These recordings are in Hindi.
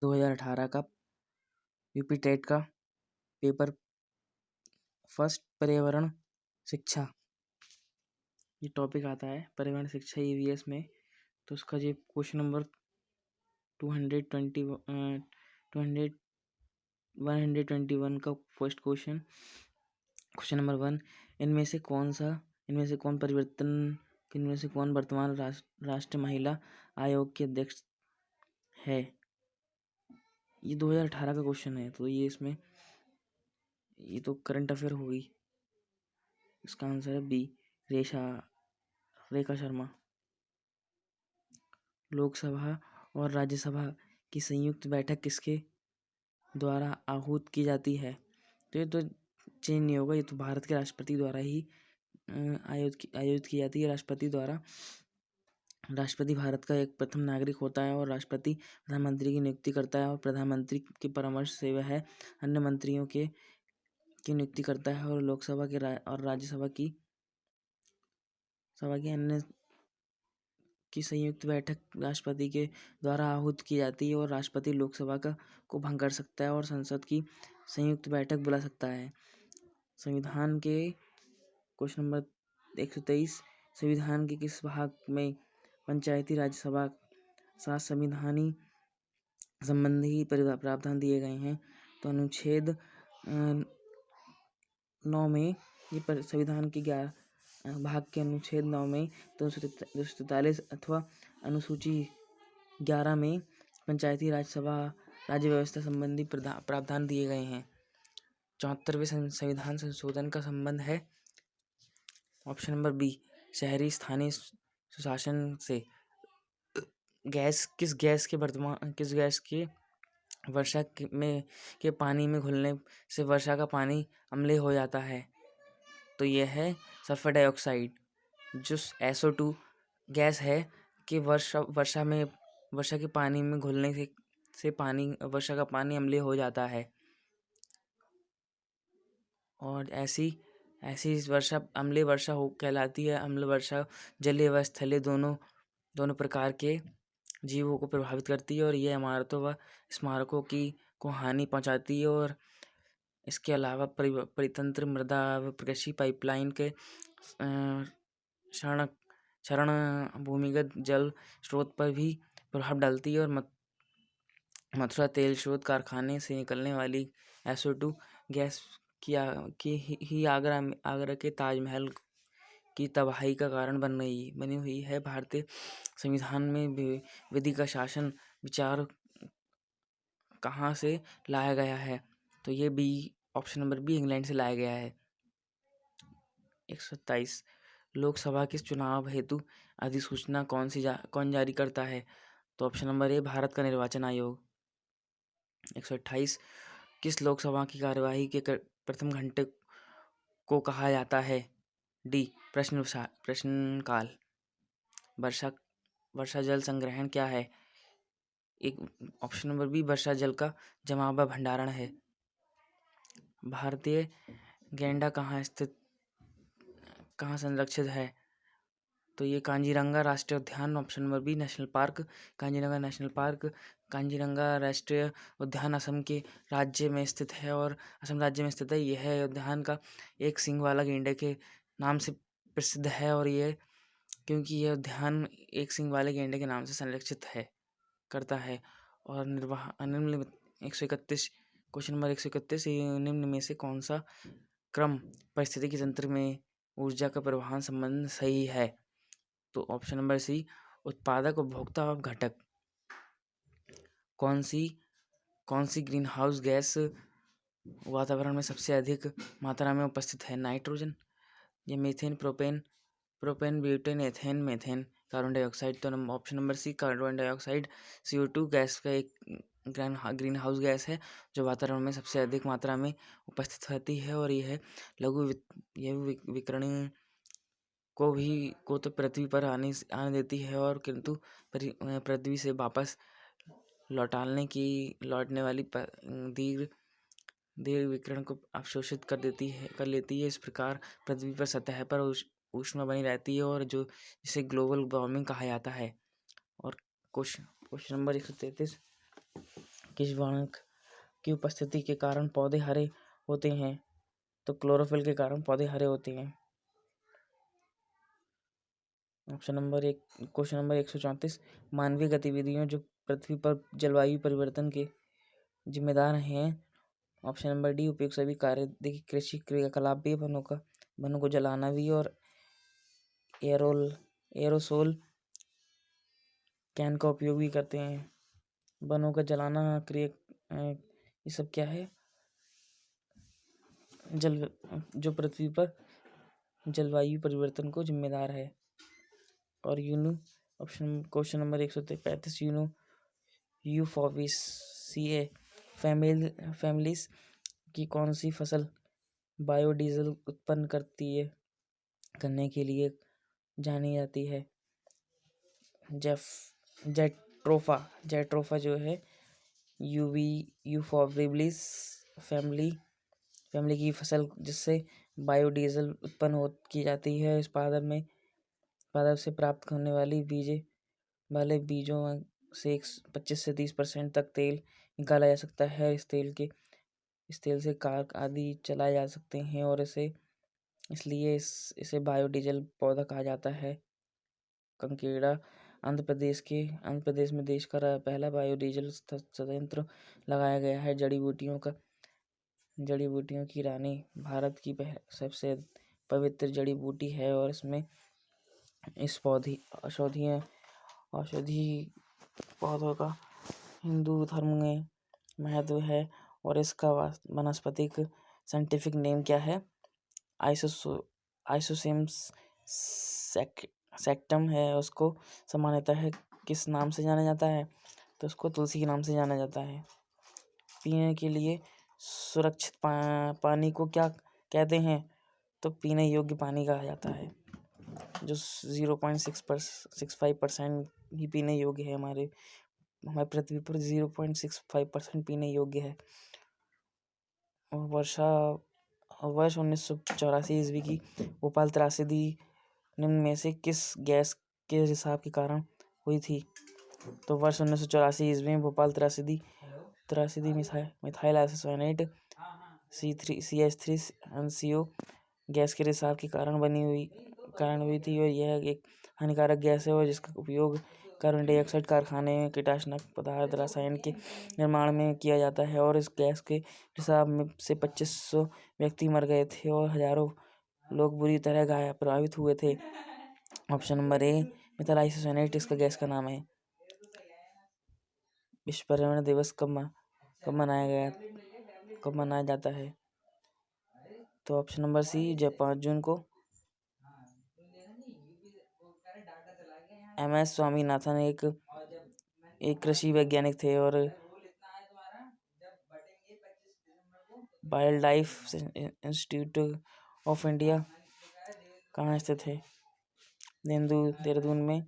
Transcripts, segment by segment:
2018 का यूपी टेट का पेपर फर्स्ट पर्यावरण शिक्षा, ये टॉपिक आता है पर्यावरण शिक्षा ईवीएस में। तो उसका ये क्वेश्चन नंबर 121 का फर्स्ट क्वेश्चन नंबर 1, इनमें से कौन वर्तमान राष्ट्रीय महिला आयोग के अध्यक्ष है। ये 2018 का क्वेश्चन है, तो ये इसमें ये तो करंट अफेयर होगी। इसका आंसर है बी, रेखा शर्मा। लोकसभा और राज्यसभा की संयुक्त बैठक किसके द्वारा आहूत की जाती है। तो ये तो चेंज नहीं होगा, ये तो भारत के राष्ट्रपति द्वारा ही आयोजित की जाती है। राष्ट्रपति भारत का एक प्रथम नागरिक होता है और राष्ट्रपति प्रधानमंत्री की नियुक्ति करता है और प्रधानमंत्री के परामर्श से वह अन्य मंत्रियों की नियुक्ति करता है और लोकसभा के और राज्यसभा की अन्य की संयुक्त बैठक राष्ट्रपति के द्वारा आहूत की जाती है और राष्ट्रपति लोकसभा को भंग कर सकता है और संसद की संयुक्त बैठक बुला सकता है। संविधान के क्वेश्चन नंबर 123, संविधान के किस भाग में पंचायती राज सभा संविधानी संबंधी प्रावधान दिए गए हैं। तो अनुच्छेद 9 में ये संविधान के 11 भाग के अनुच्छेद 9 में 243 अथवा अनुसूची 11 में पंचायती राज सभा राज्य व्यवस्था संबंधी प्रावधान दिए गए हैं। 74वें संविधान संशोधन का संबंध है ऑप्शन नंबर बी, शहरी स्थानीय सुशासन से। किस गैस के वर्षा के पानी में घुलने से वर्षा का पानी अम्लीय हो जाता है। तो यह है सल्फर डाइऑक्साइड। जो SO2 गैस है कि वर्षा के पानी में घुलने से वर्षा का पानी अम्लीय हो जाता है और ऐसी वर्षा अम्लीय वर्षा कहलाती है। अम्ल वर्षा जलीय व स्थलीय दोनों प्रकार के जीवों को प्रभावित करती है और यह इमारतों व स्मारकों को हानि पहुंचाती है और इसके अलावा परितंत्र, मृदा व कृषि पाइपलाइन के क्षरण भूमिगत जल स्रोत पर भी प्रभाव डालती है और मथुरा तेल स्रोत कारखाने से निकलने वाली SO2 गैस की आगरा के ताजमहल की तबाही का कारण बनी हुई है। भारतीय संविधान में विधि का शासन विचार कहाँ से लाया गया है। तो ये B, option number B, England से लाया गया है। 127, लोकसभा के चुनाव हेतु अधिसूचना कौन जारी करता है। तो ऑप्शन नंबर ए, भारत का निर्वाचन आयोग। 128, किस लोकसभा की कार्यवाही के प्रथम घंटे को कहा जाता है। डी, प्रश्नकाल। वर्षा जल संग्रहण क्या है। एक ऑप्शन नंबर बी, वर्षा जल का जमाव व भंडारण है। भारतीय गैंडा कहाँ संरक्षित है। तो ये कांजीरंगा राष्ट्रीय उद्यान, option number B, national park Kaziranga national park. Kaziranga राष्ट्रीय उद्यान असम के राज्य में स्थित है और असम राज्य में स्थित है। यह उद्यान का एक सींग वाला गेंडे के नाम से प्रसिद्ध है और ये क्योंकि यह उद्यान एक सींग वाले गेंडे के नाम से संरक्षित करता है। और निम्न 131, क्वेश्चन नंबर 131, निम्न में से कौन सा क्रम परिस्थितिकी तंत्र में ऊर्जा का परिवहन संबंध सही है। तो ऑप्शन नंबर सी, उत्पादक, उपभोक्ता और घटक। कौन सी ग्रीन हाउस गैस वातावरण में सबसे अधिक मात्रा में उपस्थित है। नाइट्रोजन, ये methane, propane, butane, ethane, methane, carbon dioxide. तो option number C, carbon dioxide CO2 gas का एक ग्रीन हाउस गैस है जो वातावरण में सबसे अधिक मात्रा में उपस्थित रहती है और यह विकिरण को तो पृथ्वी पर आने देती है और किंतु पृथ्वी से वापस लौटने वाली दीर्घ विकिरण को अवशोषित कर लेती है। इस प्रकार पृथ्वी पर सतह पर ऊष्मा बनी रहती है और जिसे ग्लोबल वार्मिंग कहा जाता है। और क्वेश्चन नंबर 133, किस वर्णक की उपस्थिति के कारण पौधे हरे होते हैं? तो क्लोरोफिल के कारण पौधे हरे होते हैं। क्वेश्चन नंबर 134, मानवीय गतिविधियों जो पृथ्वी पर जलवायु परिवर्तन के जिम्मेदार हैं। ऑप्शन नंबर डी, उपयुक्त सभी कार्य। देखिए, कृषि क्रियाकलाप भी, वनों को जलाना भी, और एरोसोल कैन का उपयोग भी करते हैं। वनों का जलाना ये सब क्या है? जो पृथ्वी पर जलवायु परिवर्तन को जिम्मेदार है। और क्वेश्चन नंबर 135, यूफोर्बिएसी फैमिलीज की कौन सी फसल बायोडीजल उत्पन्न करने के लिए जानी जाती है? जेट्रोफा जो है यूफोर्बिएसी फैमिली की फसल जिससे बायोडीजल उत्पन्न की जाती है। इस पादप से प्राप्त होने वाले बीजों से 25 से 30% तक तेल निकाला जा सकता है। इस तेल से कार आदि चलाए जा सकते हैं, और इसलिए इसे बायोडीजल पौधा कहा जाता है। कंकेड़ा आंध्र प्रदेश में देश का पहला बायोडीजल संयंत्र लगाया गया है। जड़ी बूटियों की रानी भारत की सबसे पवित्र जड़ी बूटी है, और इस औषधि पौधों का हिंदू धर्म में महत्व है। और इसका वनस्पतिक साइंटिफिक नेम क्या है? आइसोसिम्स सेक्टम है। उसको सामान्यतः किस नाम से जाना जाता है? तो उसको तुलसी के नाम से जाना जाता है। पीने के लिए सुरक्षित पानी को क्या कहते हैं? तो पीने योग्य पानी कहा जाता है। जो 0.65% ही पीने योग्य है। हमारे पृथ्वी पर 0.65% पीने योग्य है। वर्ष 1984 ईस्वी की भोपाल त्रासदी निम्न में से किस गैस के रिसाव के कारण हुई थी? तो वर्ष 1984 ईस्वी में भोपाल त्रासदी मिथाइल आइसोसाइनेट CH3NCO गैस के रिसाव के कारण हुई थी। और यह एक हानिकारक गैस है, और जिसका उपयोग कार्बन डाइऑक्साइड कारखाने में कीटनाशक पदार्थ रसायन के निर्माण में किया जाता है। और इस गैस के रिसाव में से 2500 व्यक्ति मर गए थे, और हजारों लोग बुरी तरह प्रभावित हुए थे। Option number A, methyl isocyanate इसका गैस का नाम है। विश्व पर्यावरण दिवस कब मनाया जाता है? तो ऑप्शन नंबर सी, 5 जून को। MS स्वामीनाथन एक कृषि वैज्ञानिक थे, और wild life institute of India कहाँ स्थित है? देहरादून में।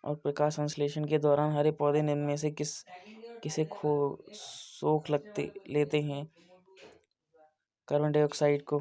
और प्रकाश संश्लेषण के दौरान हरे पौधे निम्न में से किसे सोख लेते हैं? कार्बन डाइऑक्साइड को।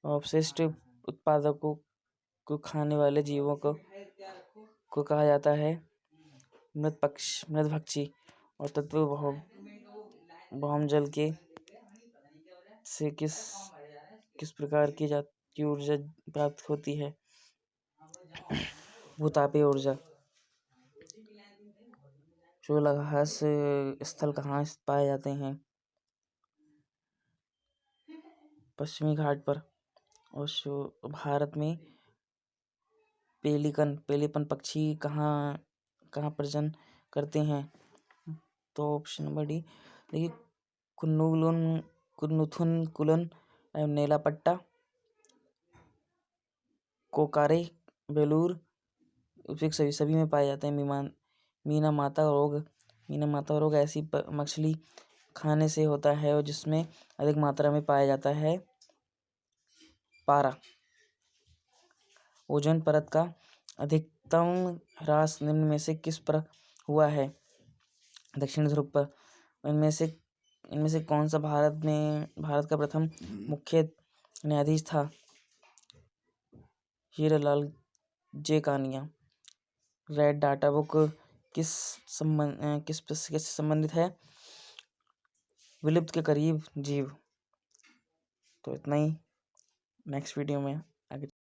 अवशिष्ट उत्पादकों को खाने वाले जीवों को कहा जाता है मृतभक्षी। और तत्व भौम जल से किस प्रकार की ऊर्जा प्राप्त होती है? भूतापीय ऊर्जा। शोलाहास स्थल कहाँ पाए जाते हैं? पश्चिमी घाट पर। और भारत में पेलिकन पक्षी कहाँ प्रजनन करते हैं? तो ऑप्शन नंबर डी। देखिए, कुन्नुथुन कुलन एवं नेलापट्टा, कोकारे, बेलूर सभी में पाए जाते हैं। मीना माता रोग ऐसी मछली खाने से होता है, और जिसमें अधिक मात्रा में पाया जाता है पारा। ओजोन परत का अधिकतम ह्रास निम्न में से किस पर हुआ है? दक्षिण ध्रुव पर। इनमें से कौन सा भारत का प्रथम मुख्य न्यायाधीश था? हीरालाल जे कानिया। रेड डाटा बुक किस से संबंधित है? विलुप्त के करीब जीव। तो इतना ही, नेक्स्ट वीडियो में आगे